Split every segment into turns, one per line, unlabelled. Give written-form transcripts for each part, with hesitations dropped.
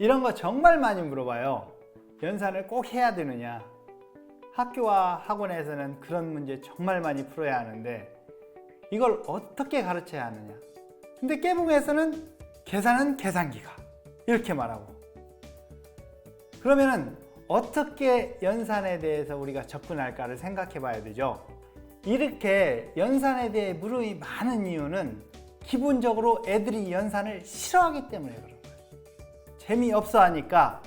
이런 거 정말 많이 물어봐요. 연산을 꼭 해야 되느냐. 학교와 학원에서는 그런 문제 정말 많이 풀어야 하는데 이걸 어떻게 가르쳐야 하느냐. 근데 깨봉에서는 계산은 계산기가 이렇게 말하고, 그러면은 어떻게 연산에 대해서 우리가 접근할까를 생각해 봐야 되죠. 이렇게 연산에 대해 물음이 많은 이유는 기본적으로 애들이 연산을 싫어하기 때문에 그런 거예요. 재미없어 하니까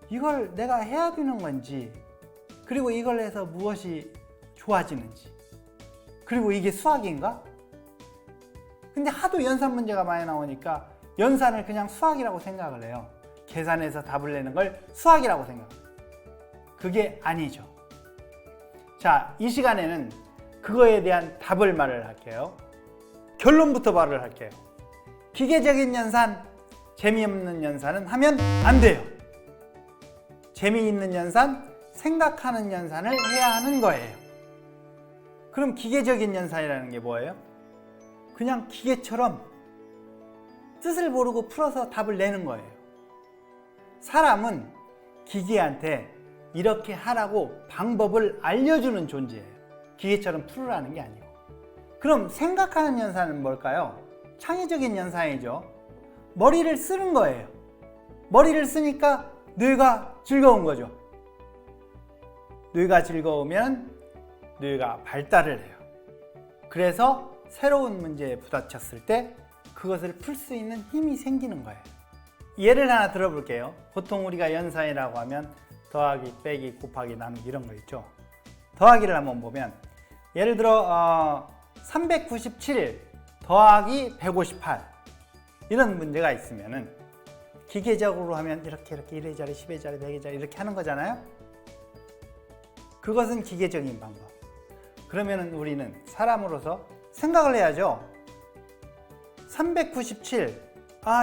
이걸 내가 해야 되는 건지, 그리고 이걸 해서 무엇이 좋아지는지, 그리고 이게 수학인가? 근데 하도 연산 문제가 많이 나오니까 연산을 그냥 수학이라고 생각을 해요. 계산해서 답을 내는 걸 수학이라고 생각해요. 그게 아니죠. 자, 이 시간에는 그거에 대한 답을 말을 할게요. 결론부터 말을 할게요. 기계적인 연산, 재미없는 연산은 하면 안 돼요. 재미있는 연산, 생각하는 연산을 해야 하는 거예요. 그럼 기계적인 연산이라는 게 뭐예요? 그냥 기계처럼 뜻을 모르고 풀어서 답을 내는 거예요. 사람은 기계한테 이렇게 하라고 방법을 알려주는 존재예요. 기계처럼 풀으라는 게 아니고. 그럼 생각하는 연산은 뭘까요? 창의적인 연산이죠. 머리를 쓰는 거예요. 머리를 쓰니까 뇌가 즐거운 거죠. 뇌가 즐거우면 뇌가 발달을 해요. 그래서 새로운 문제에 부딪혔을 때 그것을 풀 수 있는 힘이 생기는 거예요. 예를 하나 들어볼게요. 보통 우리가 연산이라고 하면 더하기, 빼기, 곱하기, 나누기 이런 거 있죠. 더하기를 한번 보면 예를 들어 397 더하기 158 이런 문제가 있으면은 기계적으로 하면 이렇게 1의 자리, 10의 자리, 100의 자리 이렇게 하는 거잖아요. 그것은 기계적인 방법. 그러면은 우리는 사람으로서 생각을 해야죠. 397,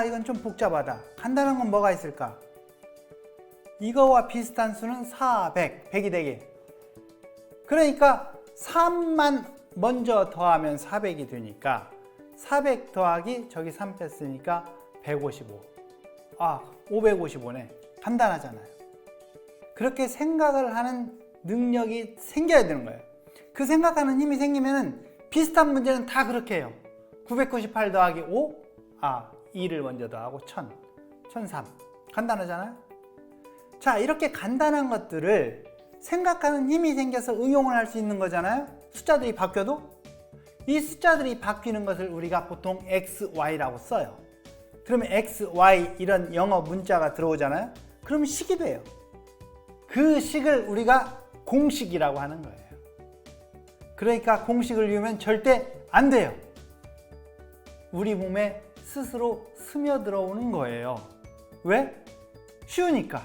이건 좀 복잡하다. 간단한 건 뭐가 있을까? 이거와 비슷한 수는 400, 100이 되게. 그러니까 3만 먼저 더하면 400이 되니까 400 더하기 저기 3 뺐으니까 155. 555네. 간단하잖아요. 그렇게 생각을 하는 능력이 생겨야 되는 거예요. 그 생각하는 힘이 생기면은 비슷한 문제는 다 그렇게 해요. 998 더하기 5, 2를 먼저 더하고 1000, 1003. 간단하잖아요. 자, 이렇게 간단한 것들을 생각하는 힘이 생겨서 응용을 할 수 있는 거잖아요. 숫자들이 바뀌어도 이 숫자들이 바뀌는 것을 우리가 보통 X, Y라고 써요. 그러면 X, Y 이런 영어 문자가 들어오잖아요. 그러면 식이 돼요. 그 식을 우리가 공식이라고 하는 거예요. 그러니까 공식을 외우면 절대 안 돼요. 우리 몸에 스스로 스며들어오는 거예요. 왜? 쉬우니까.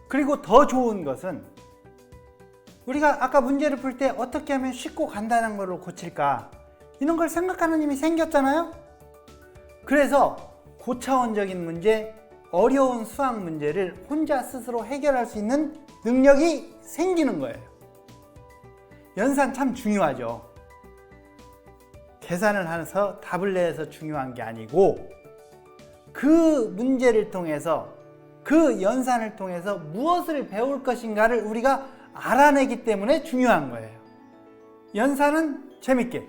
그리고 더 좋은 것은 우리가 아까 문제를 풀 때 어떻게 하면 쉽고 간단한 걸로 고칠까, 이런 걸 생각하는 힘이 생겼잖아요. 그래서 고차원적인 문제, 어려운 수학 문제를 혼자 스스로 해결할 수 있는 능력이 생기는 거예요. 연산 참 중요하죠. 계산을 해서 답을 내서 중요한 게 아니고 그 문제를 통해서, 그 연산을 통해서 무엇을 배울 것인가를 우리가 알아내기 때문에 중요한 거예요. 연산은 재밌게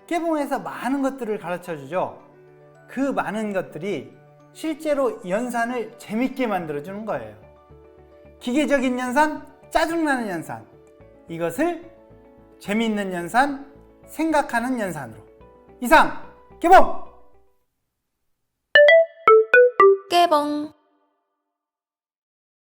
깨봉에서 많은 것들을 가르쳐 주죠. 그 많은 것들이 실제로 연산을 재밌게 만들어 주는 거예요. 기계적인 연산, 짜증나는 연산, 이것을 재미있는 연산, 생각하는 연산으로. 이상 깨봉!
깨봉